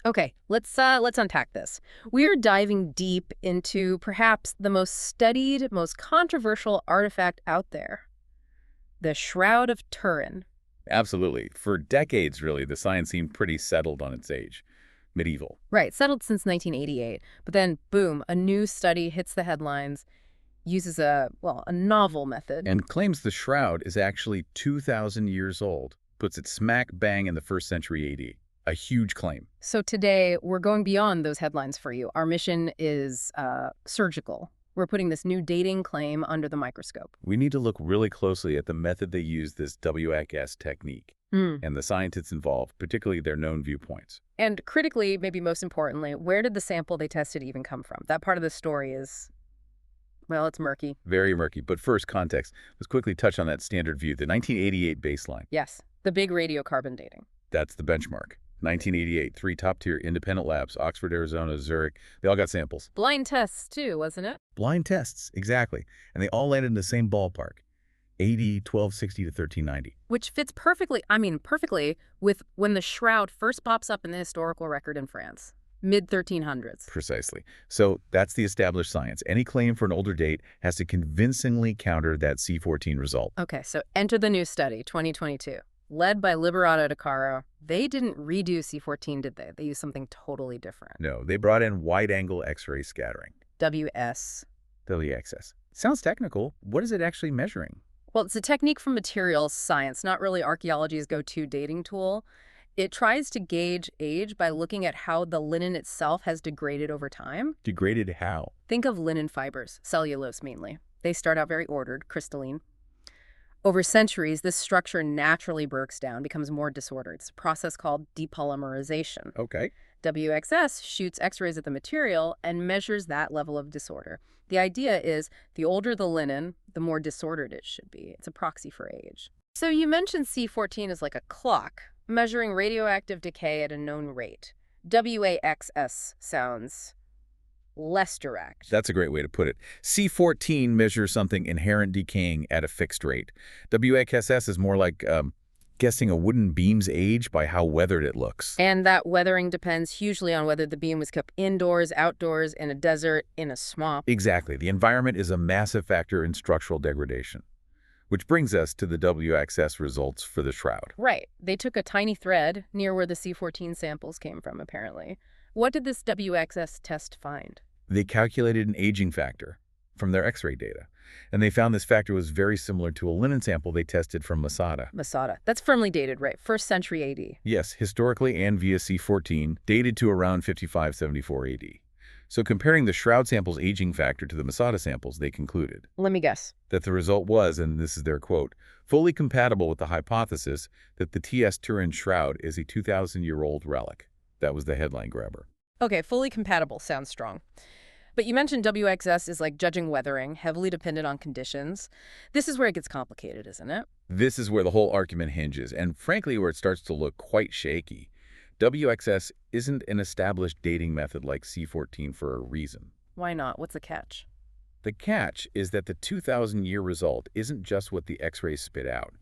Okay, let's unpack this. We're diving deep into perhaps the most studied, most controversial artifact out there, the Shroud of Turin. Absolutely. For decades, really, the science seemed pretty settled on its age. Medieval. Right, settled since 1988, but then boom, a new study hits the headlines, uses a novel method. And claims the shroud is actually 2,000 years old. Puts it smack bang in the 1st century AD. A huge claim. So today, we're going beyond those headlines for you. Our mission is surgical. We're putting this new dating claim under the microscope. We need to look really closely at the method they use, this WXS technique, and the scientists involved, particularly their known viewpoints. And critically, maybe most importantly, where did the sample they tested even come from? That part of the story is, well, it's murky. Very murky. But first, context. Let's quickly touch on that standard view, the 1988 baseline. Yes, the big radiocarbon dating. That's the benchmark. 1988, 3 top-tier independent labs, Oxford, Arizona, Zurich, they all got samples. Blind tests, too, wasn't it? Blind tests, exactly. And they all landed in the same ballpark, 80, 1260 to 1390. Which fits perfectly with when the shroud first pops up in the historical record in France, mid-1300s. Precisely. So that's the established science. Any claim for an older date has to convincingly counter that C14 result. Okay, so enter the new study, 2022. Led by Liberato De Caro, they didn't redo C14, did they? They used something totally different. No, they brought in wide-angle X-ray scattering. WS. WXS. Sounds technical. What is it actually measuring? Well, it's a technique from materials science, not really archaeology's go-to dating tool. It tries to gauge age by looking at how the linen itself has degraded over time. Degraded how? Think of linen fibers, cellulose mainly. They start out very ordered, crystalline. Over centuries, this structure naturally breaks down, becomes more disordered. It's a process called depolymerization. Okay. WXS shoots X-rays at the material and measures that level of disorder. The idea is the older the linen, the more disordered it should be. It's a proxy for age. So you mentioned C14 is like a clock, measuring radioactive decay at a known rate. WAXS sounds less direct. That's a great way to put it. C14 measures something inherent decaying at a fixed rate. WXS is more like guessing a wooden beam's age by how weathered it looks. And that weathering depends hugely on whether the beam was kept indoors, outdoors, in a desert, in a swamp. Exactly. The environment is a massive factor in structural degradation. Which brings us to the WXS results for the shroud. Right. They took a tiny thread near where the C14 samples came from, apparently. What did this WXS test find? They calculated an aging factor from their X-ray data, and they found this factor was very similar to a linen sample they tested from Masada. Masada. That's firmly dated, right? 1st century AD. Yes, historically and via C14, dated to around 5574 AD. So comparing the shroud sample's aging factor to the Masada samples, they concluded. Let me guess. That the result was, and this is their quote, fully compatible with the hypothesis that the TS Turin shroud is a 2,000-year-old relic. That was the headline grabber. Okay, fully compatible sounds strong. But you mentioned WXS is like judging weathering, heavily dependent on conditions. This is where it gets complicated, isn't it? This is where the whole argument hinges, and frankly where it starts to look quite shaky. WXS isn't an established dating method like C14 for a reason. Why not? What's the catch? The catch is that the 2,000-year result isn't just what the X-rays spit out.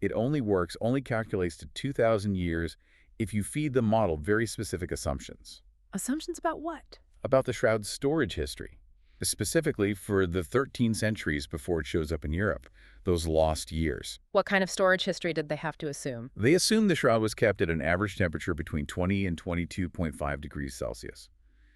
It only calculates to 2,000 years if you feed the model very specific assumptions. Assumptions about what? About the shroud's storage history, specifically for the 13 centuries before it shows up in Europe, those lost years. What kind of storage history did they have to assume? They assumed the shroud was kept at an average temperature between 20 and 22.5 degrees Celsius.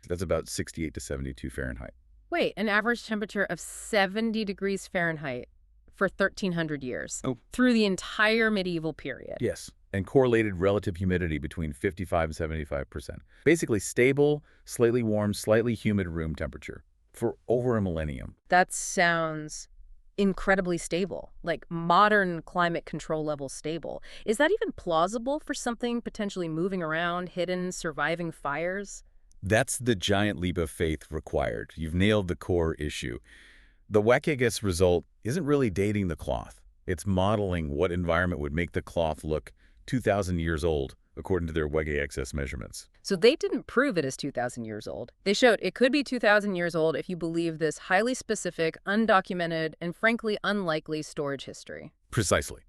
That's about 68 to 72 Fahrenheit. Wait, an average temperature of 70 degrees Fahrenheit for 1,300 years. Oh. Through the entire medieval period. Yes, and correlated relative humidity between 55 and 75%. Basically stable, slightly warm, slightly humid room temperature for over a millennium. That sounds incredibly stable, like modern climate control level stable. Is that even plausible for something potentially moving around, hidden, surviving fires? That's the giant leap of faith required. You've nailed the core issue. The WXS result isn't really dating the cloth. It's modeling what environment would make the cloth look 2,000 years old, according to their WXS measurements. So they didn't prove it as 2,000 years old. They showed it could be 2,000 years old if you believe this highly specific, undocumented, and frankly unlikely storage history. Precisely.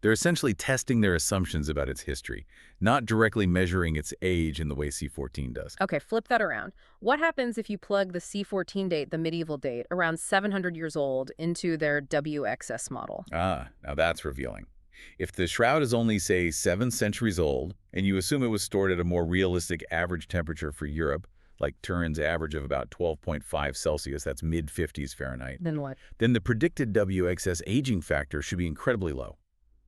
They're essentially testing their assumptions about its history, not directly measuring its age in the way C14 does. Okay, flip that around. What happens if you plug the C14 date, the medieval date, around 700 years old, into their WXS model? Ah, now that's revealing. If the shroud is only, say, 7 centuries old, and you assume it was stored at a more realistic average temperature for Europe, like Turin's average of about 12.5 Celsius, that's mid-50s Fahrenheit, Then what? then the predicted WXS aging factor should be incredibly low.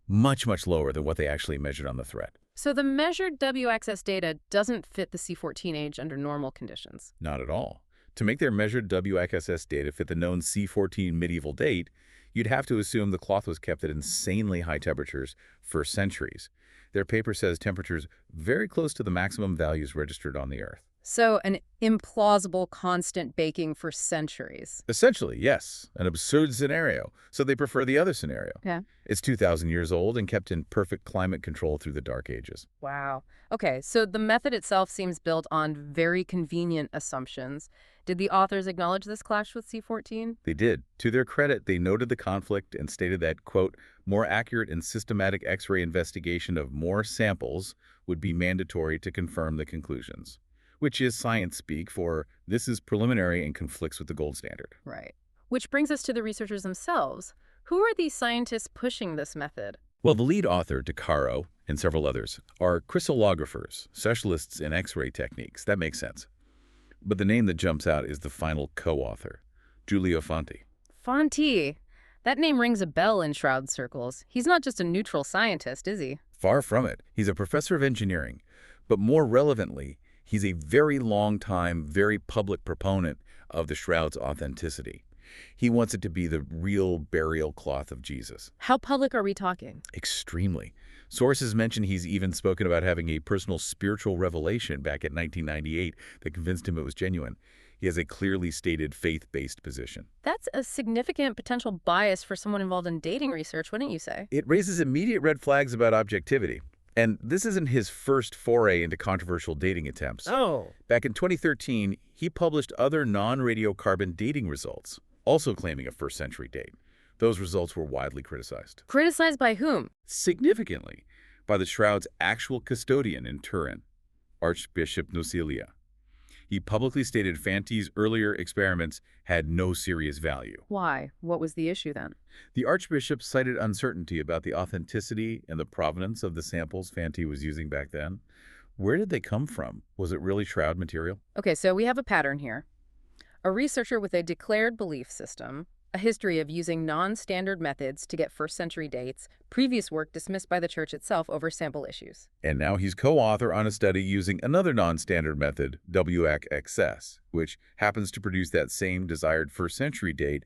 Much, much lower than what they actually measured on the thread. So the measured WXS data doesn't fit the C14 age under normal conditions. Not at all. To make their measured WXS data fit the known C14 medieval date, you'd have to assume the cloth was kept at insanely high temperatures for centuries. Their paper says temperatures very close to the maximum values registered on the Earth. So an implausible constant baking for centuries. Essentially, yes, an absurd scenario, so they prefer the other scenario. Yeah. It's 2,000 years old and kept in perfect climate control through the Dark Ages. Wow. Okay, so the method itself seems built on very convenient assumptions. Did the authors acknowledge this clash with C14? They did. To their credit, they noted the conflict and stated that, quote, more accurate and systematic X-ray investigation of more samples would be mandatory to confirm the conclusions, which is science speak for this is preliminary and conflicts with the gold standard. Right. Which brings us to the researchers themselves. Who are these scientists pushing this method? Well, the lead author, De Caro, and several others, are crystallographers, specialists in X-ray techniques. That makes sense. But the name that jumps out is the final co-author, Giulio Fanti. Fanti. That name rings a bell in Shroud circles. He's not just a neutral scientist, is he? Far from it. He's a professor of engineering. But more relevantly, he's a very long-time, very public proponent of the Shroud's authenticity. He wants it to be the real burial cloth of Jesus. How public are we talking? Extremely. Sources mention he's even spoken about having a personal spiritual revelation back in 1998 that convinced him it was genuine. He has a clearly stated faith-based position. That's a significant potential bias for someone involved in dating research, wouldn't you say? It raises immediate red flags about objectivity. And this isn't his first foray into controversial dating attempts. Oh. Back in 2013, he published other non-radiocarbon dating results, also claiming a first-century date. Those results were widely criticized. Criticized by whom? Significantly, by the Shroud's actual custodian in Turin, Archbishop Nocilia. He publicly stated Fanti's earlier experiments had no serious value. Why? What was the issue then? The Archbishop cited uncertainty about the authenticity and the provenance of the samples Fanti was using back then. Where did they come from? Was it really Shroud material? Okay, so we have a pattern here. A researcher with a declared belief system, a history of using non-standard methods to get first-century dates, previous work dismissed by the church itself over sample issues. And now he's co-author on a study using another non-standard method, WXS, which happens to produce that same desired first-century date,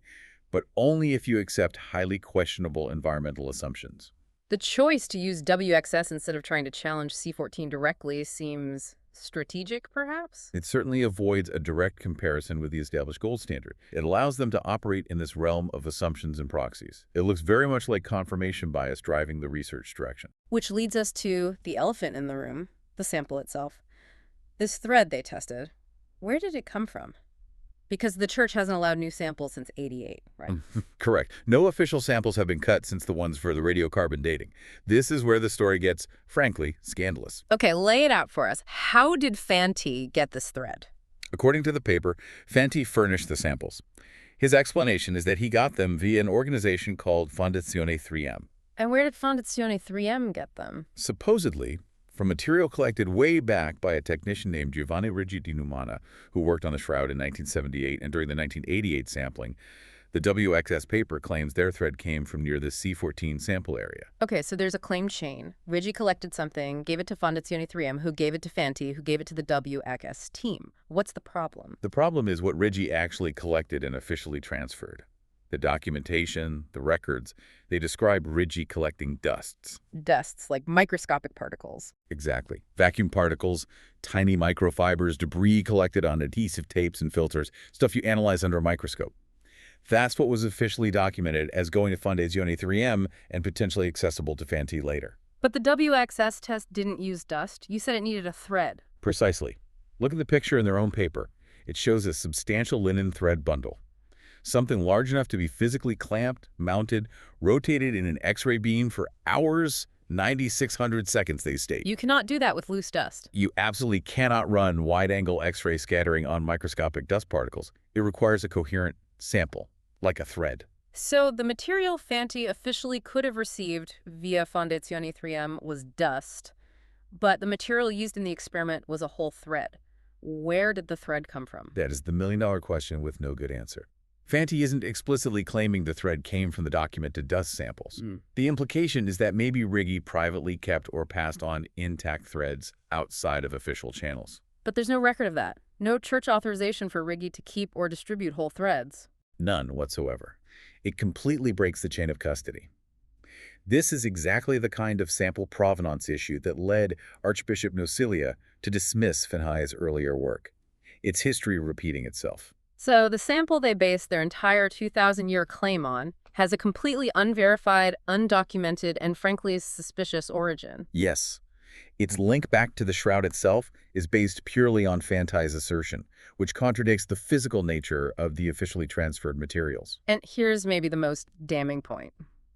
but only if you accept highly questionable environmental assumptions. The choice to use WXS instead of trying to challenge C14 directly seems strategic, perhaps? It certainly avoids a direct comparison with the established gold standard. It allows them to operate in this realm of assumptions and proxies. It looks very much like confirmation bias driving the research direction. Which leads us to the elephant in the room, the sample itself. This thread they tested, where did it come from? Because the church hasn't allowed new samples since '88, right? Correct. No official samples have been cut since the ones for the radiocarbon dating. This is where the story gets, frankly, scandalous. Okay, lay it out for us. How did Fanti get this thread? According to the paper, Fanti furnished the samples. His explanation is that he got them via an organization called Fondazione 3M. And where did Fondazione 3M get them? Supposedly, from material collected way back by a technician named Giovanni Riggi di Numana, who worked on the Shroud in 1978 and during the 1988 sampling, the WXS paper claims their thread came from near the C14 sample area. Okay, so there's a claim chain. Riggi collected something, gave it to Fondazione 3M, who gave it to Fanti, who gave it to the WXS team. What's the problem? The problem is what Riggi actually collected and officially transferred. The documentation, the records, they describe Riggi collecting dusts. Dusts, like microscopic particles. Exactly. Vacuum particles, tiny microfibers, debris collected on adhesive tapes and filters, stuff you analyze under a microscope. That's what was officially documented as going to Fondazione 3M and potentially accessible to Fanti later. But the WXS test didn't use dust. You said it needed a thread. Precisely. Look at the picture in their own paper. It shows a substantial linen thread bundle. Something large enough to be physically clamped, mounted, rotated in an X-ray beam for hours, 9,600 seconds, they state. You cannot do that with loose dust. You absolutely cannot run wide-angle X-ray scattering on microscopic dust particles. It requires a coherent sample, like a thread. So the material Fanti officially could have received via Fondazione 3M was dust, but the material used in the experiment was a whole thread. Where did the thread come from? That is the million-dollar question with no good answer. Fanti isn't explicitly claiming the thread came from the documented dust samples. The implication is that maybe Righi privately kept or passed on intact threads outside of official channels. But there's no record of that. No church authorization for Righi to keep or distribute whole threads. None whatsoever. It completely breaks the chain of custody. This is exactly the kind of sample provenance issue that led Archbishop Nocilia to dismiss Fenhay's earlier work. It's history repeating itself. So the sample they based their entire 2,000-year claim on has a completely unverified, undocumented, and frankly suspicious origin. Yes. Its link back to the shroud itself is based purely on Fantai's assertion, which contradicts the physical nature of the officially transferred materials. And here's maybe the most damning point.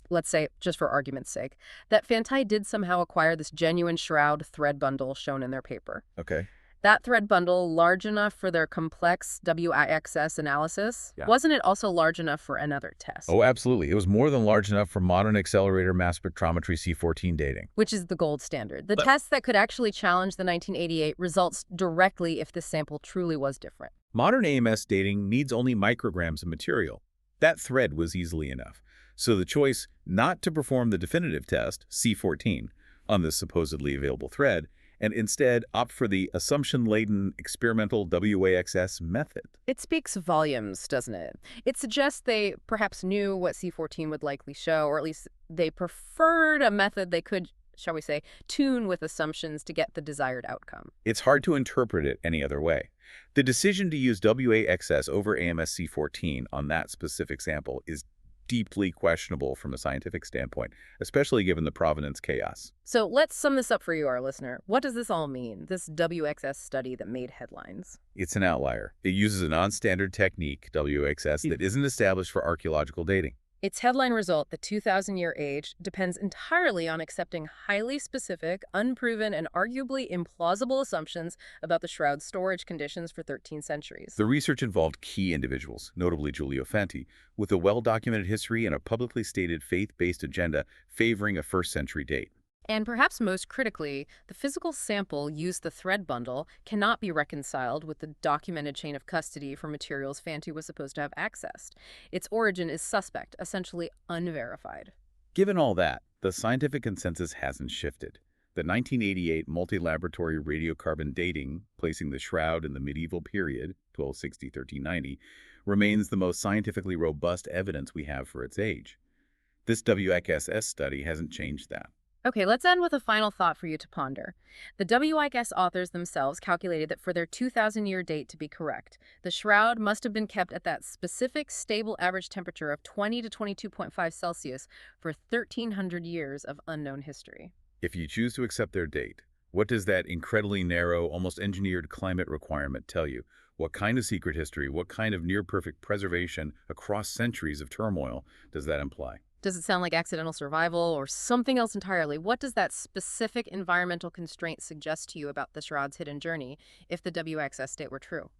Let's say, just for argument's sake, that Fantai did somehow acquire this genuine shroud thread bundle shown in their paper. Okay. That thread bundle, large enough for their complex WIXS analysis, Yeah. wasn't it also large enough for another test? Oh, absolutely. It was more than large enough for modern accelerator mass spectrometry C14 dating. Which is the gold standard. The test that could actually challenge the 1988 results directly if this sample truly was different. Modern AMS dating needs only micrograms of material. That thread was easily enough. So the choice not to perform the definitive test, C14, on this supposedly available thread, and instead opt for the assumption-laden experimental WAXS method. It speaks volumes, doesn't it? It suggests they perhaps knew what C14 would likely show, or at least they preferred a method they could, shall we say, tune with assumptions to get the desired outcome. It's hard to interpret it any other way. The decision to use WAXS over AMS C14 on that specific sample is deeply questionable from a scientific standpoint, especially given the provenance chaos. So let's sum this up for you, our listener. What does this all mean, this WXS study that made headlines? It's an outlier. It uses a non-standard technique, WXS, that isn't established for archaeological dating. Its headline result, the 2,000-year age, depends entirely on accepting highly specific, unproven, and arguably implausible assumptions about the shroud's storage conditions for 13 centuries. The research involved key individuals, notably Giulio Fanti, with a well-documented history and a publicly stated faith-based agenda favoring a first-century date. And perhaps most critically, the physical sample used the thread bundle cannot be reconciled with the documented chain of custody for materials Fanti was supposed to have accessed. Its origin is suspect, essentially unverified. Given all that, the scientific consensus hasn't shifted. The 1988 multi-laboratory radiocarbon dating, placing the shroud in the medieval period, 1260-1390, remains the most scientifically robust evidence we have for its age. This WXS study hasn't changed that. Okay, let's end with a final thought for you to ponder. The WIGS authors themselves calculated that for their 2,000-year date to be correct, the shroud must have been kept at that specific stable average temperature of 20 to 22.5 Celsius for 1,300 years of unknown history. If you choose to accept their date, what does that incredibly narrow, almost engineered climate requirement tell you? What kind of secret history, what kind of near-perfect preservation across centuries of turmoil does that imply? Does it sound like accidental survival or something else entirely? What does that specific environmental constraint suggest to you about the shroud's hidden journey if the WXS date were true?